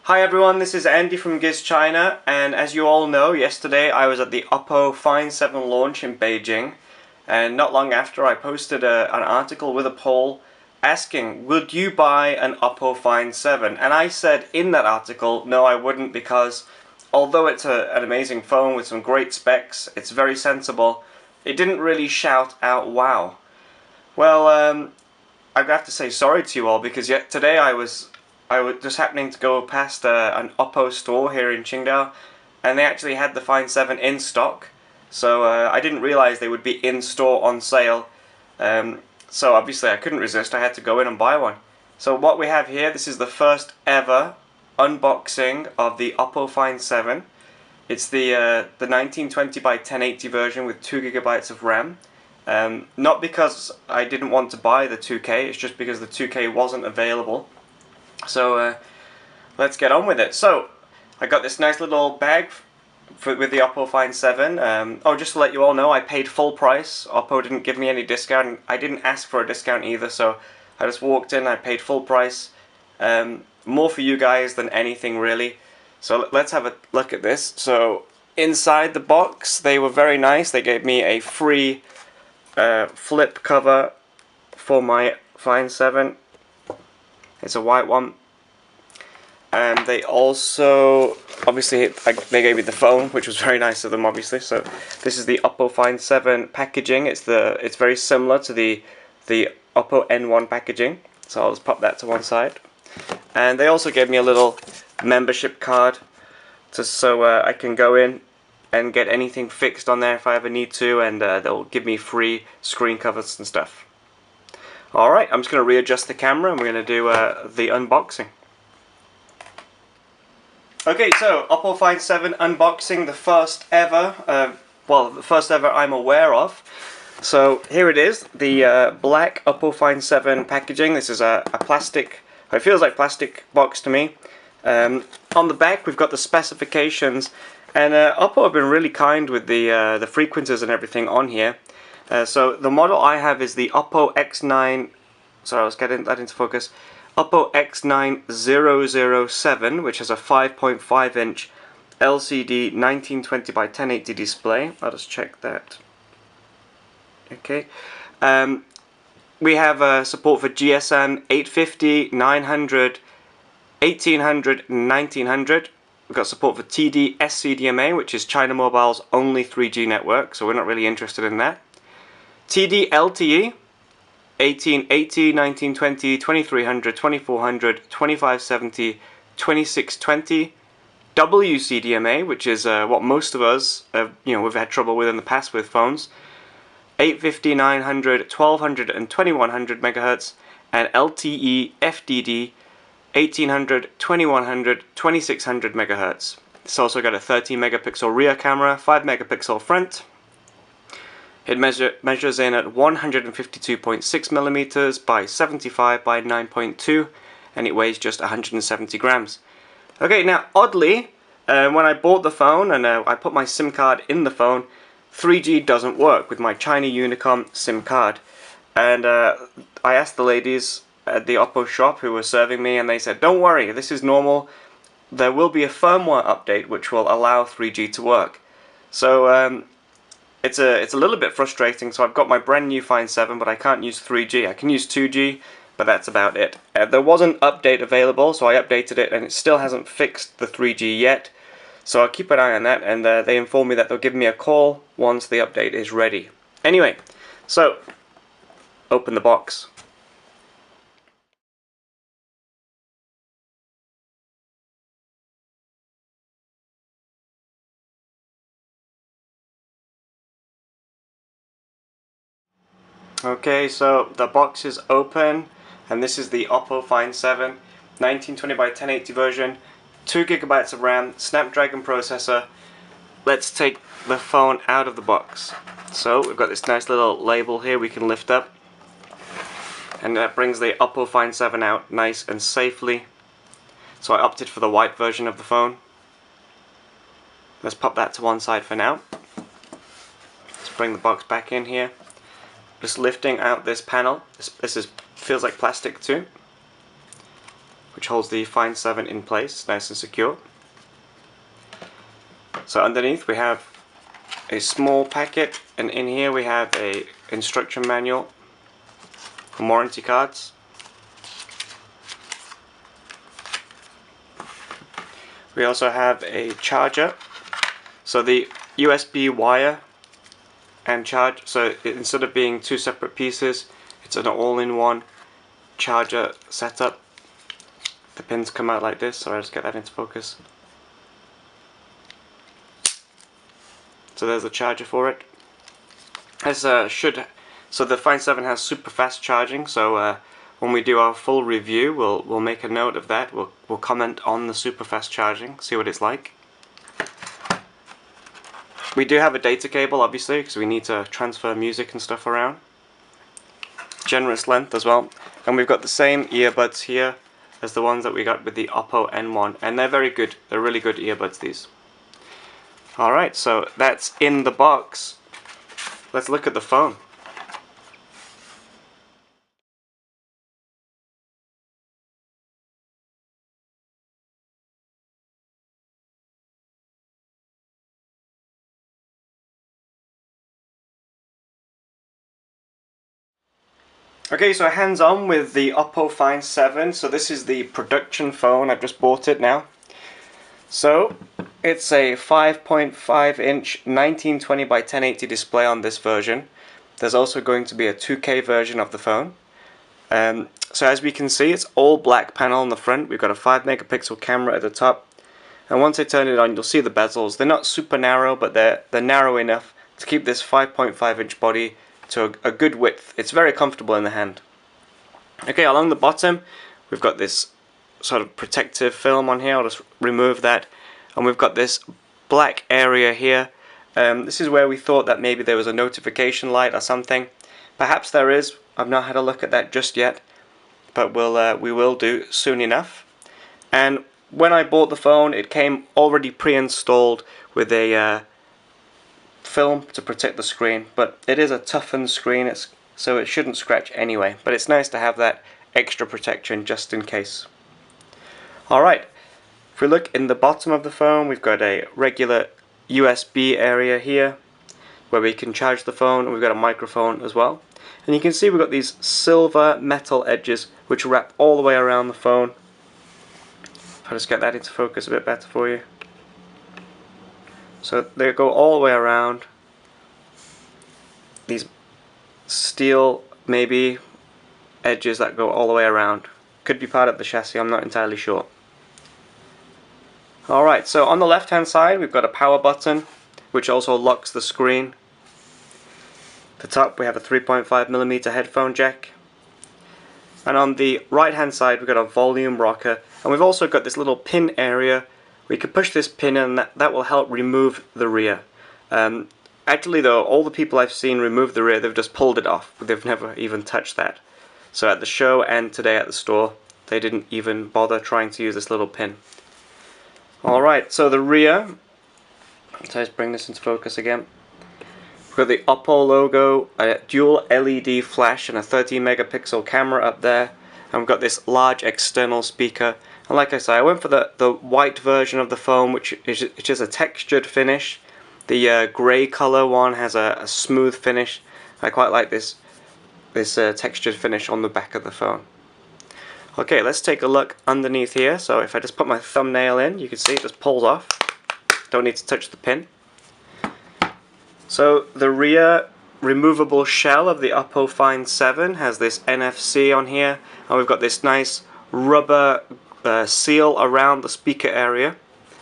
Hi everyone, this is Andy from GizChina, and as you all know, yesterday I was at the Oppo Find 7 launch in Beijing, and not long after I posted an article with a poll asking, would you buy an Oppo Find 7? And I said in that article, no I wouldn't, because although it's an amazing phone with some great specs, it's very sensible, it didn't really shout out wow. Well, I have to say sorry to you all, because yet today I was just happening to go past an Oppo store here in Qingdao, and they actually had the Find 7 in stock, so I didn't realize they would be in store on sale, so obviously I couldn't resist, I had to go in and buy one. So what we have here, this is the first ever unboxing of the Oppo Find 7. It's the 1920 by 1080 version with 2 GB of RAM. Not because I didn't want to buy the 2K, it's just because the 2K wasn't available. So let's get on with it. So I got this nice little bag with the Oppo Find 7. Oh, just to let you all know, I paid full price. Oppo didn't give me any discount, and I didn't ask for a discount either, so I just walked in, I paid full price. More for you guys than anything really. So let's have a look at this. So inside the box, they were very nice. They gave me a free flip cover for my Find 7. It's a white one, and they also, obviously, they gave me the phone, which was very nice of them, obviously. So this is the Oppo Find 7 packaging. It's very similar to the Oppo N1 packaging. So I'll just pop that to one side, and they also gave me a little membership card, just so I can go in and get anything fixed on there if I ever need to, and they'll give me free screen covers and stuff. Alright, I'm just going to readjust the camera and we're going to do the unboxing. Okay, so Oppo Find 7 unboxing, the first ever, well, the first ever I'm aware of. So here it is, the black Oppo Find 7 packaging. This is a plastic, it feels like plastic box to me. On the back we've got the specifications, and Oppo have been really kind with the frequencies and everything on here. So the model I have is the Oppo X9, sorry, let's get that into focus, Oppo X9007, which has a 5.5 inch LCD 1920 by 1080 display. I'll just check that. Okay. We have support for GSM 850, 900, 1800, and 1900. We've got support for TD-SCDMA, which is China Mobile's only 3G network, so we're not really interested in that. TD-LTE, 1880, 1920, 2300, 2400, 2570, 2620. WCDMA, which is what most of us, we've had trouble with in the past with phones. 850, 900, 1200, and 2100 megahertz. And LTE FDD, 1800, 2100, 2600 megahertz. It's also got a 13 megapixel rear camera, 5 megapixel front. It measures in at 152.6 millimeters by 75 by 9.2, and it weighs just 170 grams. Okay, now oddly, when I bought the phone and I put my SIM card in the phone, 3G doesn't work with my China Unicom SIM card. And I asked the ladies at the Oppo shop who were serving me, and they said, don't worry, this is normal. There will be a firmware update which will allow 3G to work. So it's a little bit frustrating. So I've got my brand new Find 7, but I can't use 3G. I can use 2G, but that's about it. There was an update available, so I updated it, and it still hasn't fixed the 3G yet. So I'll keep an eye on that, and they informed me that they'll give me a call once the update is ready. Anyway, so open the box. Okay, so the box is open, and this is the Oppo Find 7 1920 by 1080 version, 2 GB of RAM, Snapdragon processor. Let's take the phone out of the box. So we've got this nice little label here we can lift up, and that brings the Oppo Find 7 out nice and safely. So I opted for the white version of the phone. Let's pop that to one side for now. Let's bring the box back in here. Just lifting out this panel. This feels like plastic too. which holds the Find 7 in place, nice and secure. So underneath we have a small packet, and in here we have a instruction manual and warranty cards. We also have a charger, so the USB wire and charge, so instead of being two separate pieces, it's an all-in-one charger setup. The pins come out like this, so I'll just get that into focus. So there's the charger for it. So the Find 7 has super fast charging, so when we do our full review, we'll make a note of that. We'll comment on the super fast charging, see what it's like. We do have a data cable, obviously, because we need to transfer music and stuff around. Generous length as well, and we've got the same earbuds here as the ones that we got with the Oppo N1, and they're very good. They're really good earbuds, these. Alright, so that's in the box. Let's look at the phone. Okay, so hands on with the Oppo Find 7. So this is the production phone. I've just bought it now. So it's a 5.5 inch 1920 by 1080 display on this version. There's also going to be a 2K version of the phone. So as we can see, it's all black panel on the front. We've got a 5 megapixel camera at the top, and once I turn it on, you'll see the bezels. They're not super narrow, but they're narrow enough to keep this 5.5 inch body to a good width. It's very comfortable in the hand. Okay, along the bottom we've got this sort of protective film on here. I'll just remove that, and we've got this black area here. This is where we thought that maybe there was a notification light or something. Perhaps there is. I've not had a look at that just yet, but we will do soon enough. And when I bought the phone, it came already pre-installed with a film to protect the screen, but it is a toughened screen, so it shouldn't scratch anyway, but it's nice to have that extra protection just in case. Alright, if we look in the bottom of the phone, we've got a regular USB area here where we can charge the phone, and we've got a microphone as well. And you can see we've got these silver metal edges which wrap all the way around the phone. I'll just get that into focus a bit better for you. So they go all the way around. These steel, maybe, edges that go all the way around. Could be part of the chassis, I'm not entirely sure. Alright, so on the left hand side we've got a power button which also locks the screen. At the top we have a 3.5mm headphone jack. And on the right hand side we've got a volume rocker, and we've also got this little pin area. We could push this pin in, and that will help remove the rear. Actually though, all the people I've seen remove the rear, they've just pulled it off. They've never even touched that. So at the show and today at the store, they didn't even bother trying to use this little pin. Alright, so the rear, let's bring this into focus again. We've got the Oppo logo, a dual LED flash and a 13 megapixel camera up there, and we've got this large external speaker. And like I say, I went for the white version of the phone, which is just a textured finish. The grey colour one has a smooth finish. I quite like this textured finish on the back of the phone. Okay, let's take a look underneath here. So if I just put my thumbnail in, you can see it just pulls off. Don't need to touch the pin. So the rear removable shell of the Oppo Find 7 has this NFC on here, and we've got this nice rubber seal around the speaker area,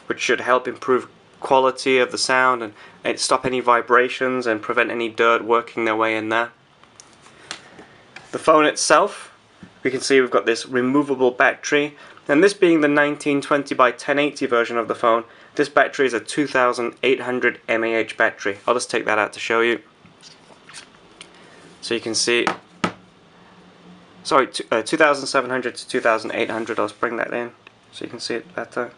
which should help improve quality of the sound and stop any vibrations and prevent any dirt working their way in there. The phone itself, we can see we've got this removable battery, and this being the 1920 by 1080 version of the phone, this battery is a 2800 mAh battery. I'll just take that out to show you. So you can see, sorry, 2700 to 2800, I'll just bring that in so you can see it better.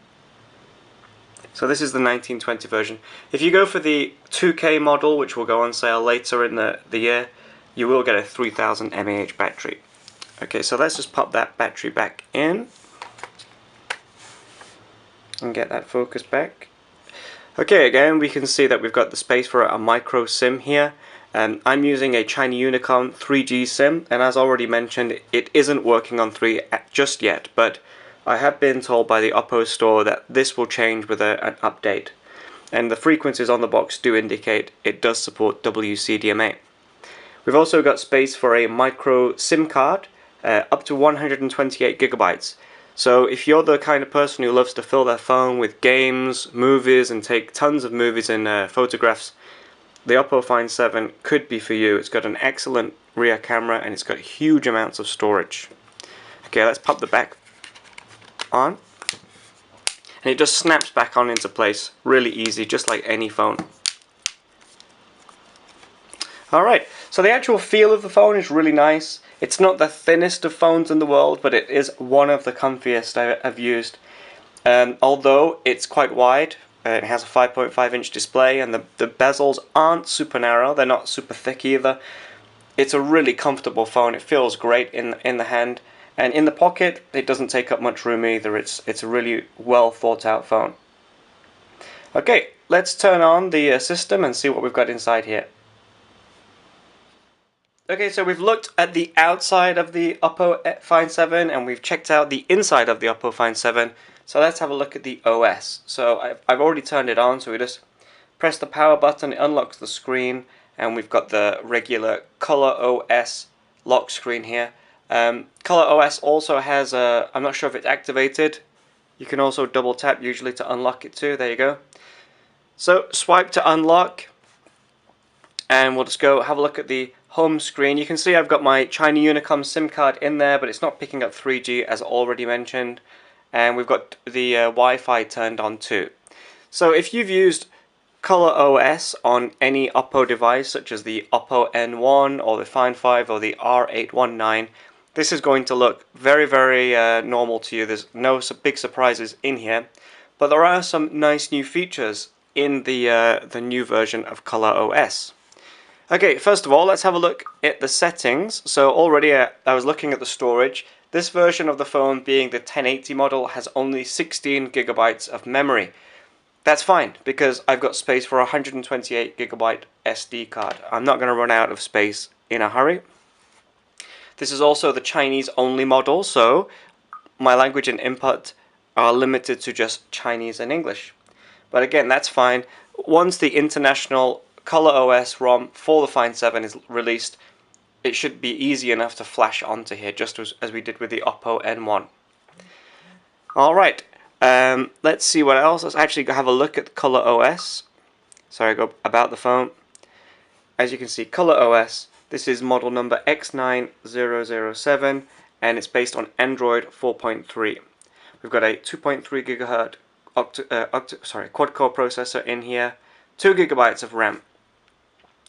So this is the 1920 version. If you go for the 2K model, which will go on sale later in the year, you will get a 3000 mAh battery. Okay, so let's just pop that battery back in. and get that focus back. Okay, again we can see that we've got the space for a micro SIM here. I'm using a China Unicom 3G SIM, and as already mentioned, it isn't working on 3 just yet, but I have been told by the Oppo store that this will change with an update. And the frequencies on the box do indicate it does support WCDMA. We've also got space for a micro SIM card, up to 128 gigabytes. So if you're the kind of person who loves to fill their phone with games, movies, and take tons of movies and photographs, the Oppo Find 7 could be for you. It's got an excellent rear camera and it's got huge amounts of storage. Okay, let's pop the back on. And it just snaps back on into place. Really easy, just like any phone. Alright, so the actual feel of the phone is really nice. It's not the thinnest of phones in the world, but it is one of the comfiest I've used. Although it's quite wide, it has a 5.5-inch display, and the bezels aren't super narrow, they're not super thick either. It's a really comfortable phone, it feels great in the hand, and in the pocket it doesn't take up much room either. It's a really well thought out phone. Okay, let's turn on the system and see what we've got inside here. Okay, so we've looked at the outside of the Oppo Find 7 and we've checked out the inside of the Oppo Find 7. So let's have a look at the OS. So I've already turned it on, so we just press the power button, it unlocks the screen, and we've got the regular Color OS lock screen here. Color OS also has a, I'm not sure if it's activated, you can also double tap usually to unlock it too, there you go. So swipe to unlock, and we'll just go have a look at the home screen. You can see I've got my China Unicom SIM card in there, but it's not picking up 3G as already mentioned. And we've got the Wi-Fi turned on too. So if you've used Color OS on any Oppo device, such as the Oppo N1 or the Find 5 or the R819, this is going to look very, very normal to you. There's no big surprises in here, but there are some nice new features in the new version of Color OS. Okay, first of all, let's have a look at the settings. So already I was looking at the storage. This version of the phone, being the 1080 model, has only 16 gigabytes of memory. That's fine, because I've got space for a 128 gigabyte SD card. I'm not going to run out of space in a hurry. This is also the Chinese only model, so my language and input are limited to just Chinese and English. But again, that's fine. Once the international Color OS ROM for the Find 7 is released, it should be easy enough to flash onto here, just as we did with the Oppo N1. Alright, let's see what else. Let's actually have a look at Color OS. Sorry, go about the phone. As you can see, Color OS, this is model number X9007, and it's based on Android 4.3. We've got a 2.3 gigahertz quad-core processor in here, 2 gigabytes of RAM.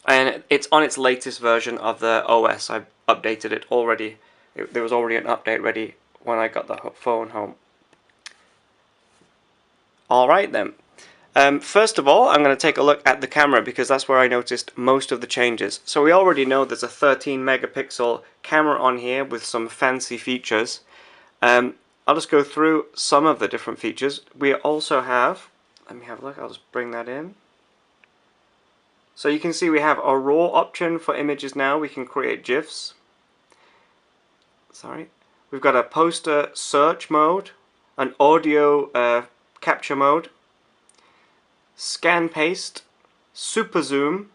And it's on its latest version of the OS. I updated it already. There was already an update ready when I got the phone home. Alright then. First of all, I'm going to take a look at the camera because that's where I noticed most of the changes. So we already know there's a 13 megapixel camera on here with some fancy features. I'll just go through some of the different features. We also have, let me have a look, I'll just bring that in. So you can see we have a raw option for images now. We can create GIFs. Sorry. We've got a poster search mode, an audio capture mode, scan paste, super zoom,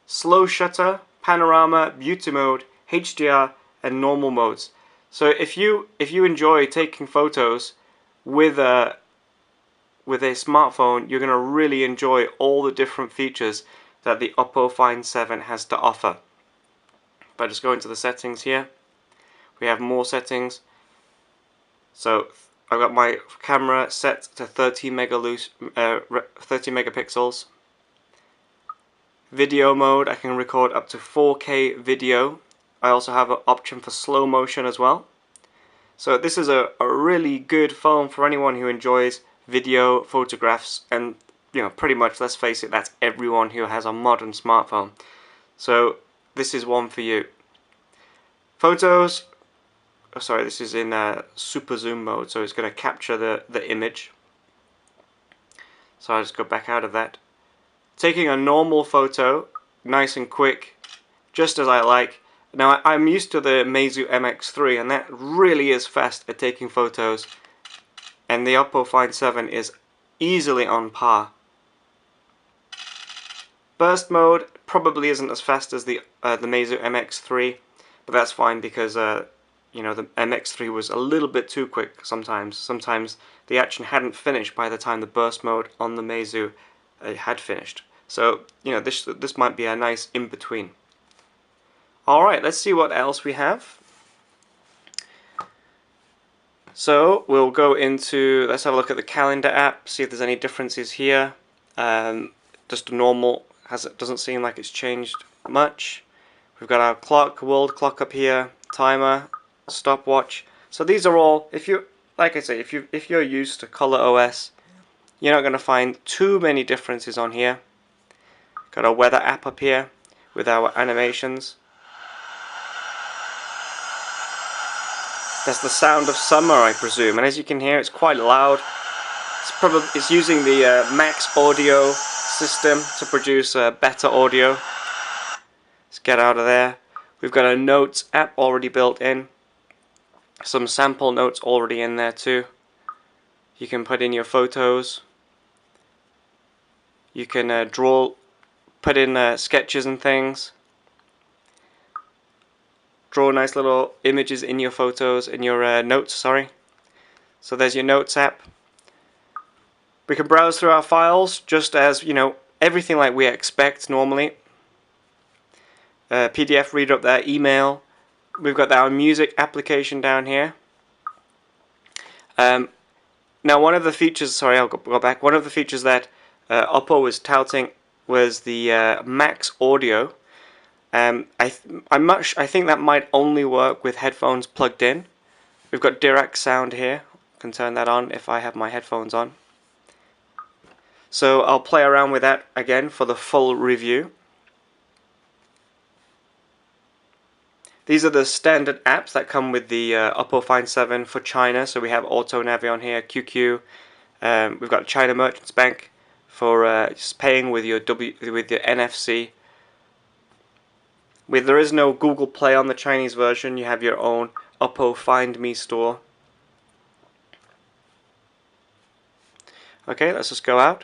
slow shutter, panorama, beauty mode, HDR, and normal modes. So if you enjoy taking photos with a smartphone, you're going to really enjoy all the different features that the Oppo Find 7 has to offer. If I just go into the settings here, we have more settings. So I've got my camera set to 30 megapixels. Video mode, I can record up to 4K video. I also have an option for slow motion as well. So this is a really good phone for anyone who enjoys video, photographs, and pretty much, let's face it, that's everyone who has a modern smartphone. So this is one for you. Photos, this is in super zoom mode, so it's going to capture the image. So I'll just go back out of that. Taking a normal photo, nice and quick, just as I like. Now I'm used to the Meizu MX3 and that really is fast at taking photos, and the Oppo Find 7 is easily on par. Burst mode probably isn't as fast as the Meizu MX3, but that's fine because you know, the MX3 was a little bit too quick sometimes. Sometimes the action hadn't finished by the time the burst mode on the Meizu had finished. So you know, this might be a nice in between. Alright, let's see what else we have. So we'll go into, let's have a look at the calendar app, see if there's any differences here. Just a normal, doesn't seem like it's changed much. We've got our clock, world clock up here, timer, stopwatch. So these are all, if you, like I say, if you're used to Color OS, you're not going to find too many differences on here. Got our weather app up here with our animations. That's the sound of summer, I presume, and as you can hear, it's quite loud. It's using the max audio system to produce better audio. Let's get out of there. We've got a notes app already built in. Some sample notes already in there too. You can put in your photos. You can put in sketches and things. Draw nice little images in your photos, in your notes, sorry. So there's your notes app. We can browse through our files just as, you know, everything like we expect normally. PDF reader up there, email. We've got our music application down here. Now one of the features, sorry, I'll go back. One of the features that Oppo was touting was the max audio. I think that might only work with headphones plugged in. We've got direct sound here. I can turn that on if I have my headphones on. So I'll play around with that again for the full review. These are the standard apps that come with the Oppo Find 7 for China. So we have Auto Navi on here, QQ. We've got China Merchants Bank for just paying with your NFC. There is no Google Play on the Chinese version. You have your own Oppo Find Me store. Okay, let's just go out.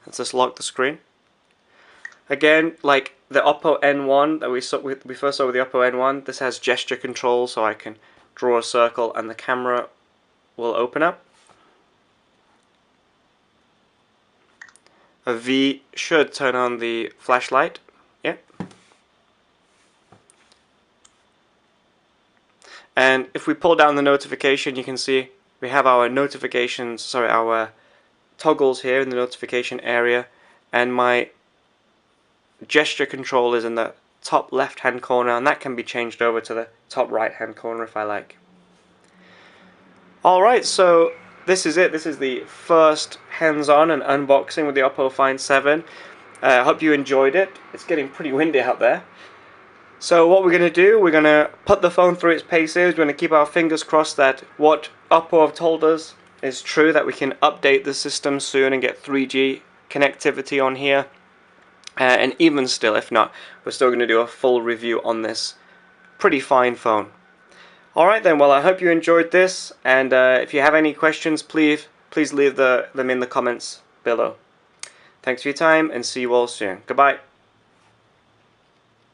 Let's just lock the screen. Again, like the Oppo N1 that we first saw with the Oppo N1, this has gesture control, so I can draw a circle and the camera will open up. A V should turn on the flashlight. Yep. And if we pull down the notification, you can see we have our notifications, sorry, our toggles here in the notification area, and my gesture control is in the top left hand corner, and that can be changed over to the top right hand corner if I like. Alright, so this is it. This is the first hands-on and unboxing with the Oppo Find 7. I hope you enjoyed it. It's getting pretty windy out there. So what we're going to do, we're going to put the phone through its paces. We're going to keep our fingers crossed that what Oppo have told us is true, that we can update the system soon and get 3G connectivity on here. And even still, if not, we're still going to do a full review on this pretty fine phone. Alright then, well I hope you enjoyed this, and if you have any questions, please leave them in the comments below. Thanks for your time, and see you all soon. Goodbye.